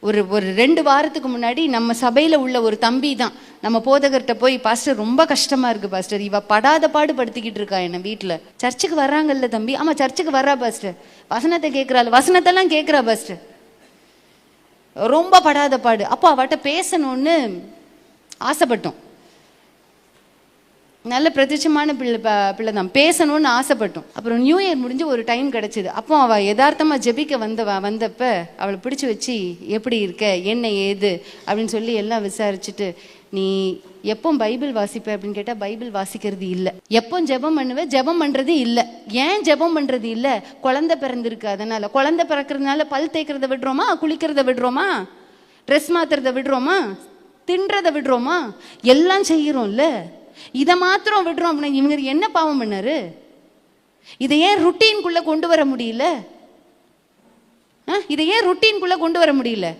ஒரு ஒரு 2 வாரத்துக்கு முன்னாடி நம்ம சபையில் உள்ள ஒரு தம்பி தான் நம்ம போதகர்கிட்ட போய், பாஸ்டர் ரொம்ப கஷ்டமாக இருக்குது பாஸ்டர், இவ படாத பாடு படுத்திக்கிட்டு இருக்கா என்ன வீட்டில். சர்ச்சுக்கு வர்றாங்கல்ல தம்பி? ஆமாம் சர்ச்சுக்கு வர்றா பாஸ்டர். வசனத்தை கேட்குறாள், வசனத்தெல்லாம் கேட்குறா பாஸ்டர், ரொம்ப படாத பாடு. அப்போ அவட்ட பேசணும்னு ஆசைப்பட்டோம். நல்ல பிரதிச்சமான பிள்ளை தான், பேசணும்னு ஆசைப்பட்டோம். அப்புறம் நியூ இயர் முடிஞ்சு ஒரு டைம் கிடச்சிது. அப்போ அவள் யதார்த்தமாக ஜெபிக்க வந்தப்ப அவளை பிடிச்சி வச்சு, எப்படி இருக்க, என்ன ஏது அப்படின்னு சொல்லி எல்லாம் விசாரிச்சுட்டு, நீ எப்போ பைபிள் வாசிப்ப அப்படின்னு கேட்டால் பைபிள் வாசிக்கிறது இல்லை. எப்போ ஜெபம் பண்ணுவேன்? ஜெபம் பண்ணுறது இல்லை. ஏன் ஜெபம் பண்ணுறது இல்லை? குழந்தை பிறந்திருக்கு, அதனால். குழந்தை பிறக்கிறதுனால பல் தேய்க்கிறத விடுறோமா, குளிக்கிறத விடுறோமா, ட்ரெஸ் மாத்துறத விடுறோமா, தின்றதை விடுறோமா? எல்லாம் செய்கிறோம்ல. இதை மாத்திரம் விடுறோம் அப்படின்னா இவங்க என்ன பாவம் பண்ணாரு? இதை ஏன் ருட்டீன்குள்ள கொண்டு வர முடியல? இதை ஏன் ருட்டீன்குள்ள கொண்டு வர முடியல?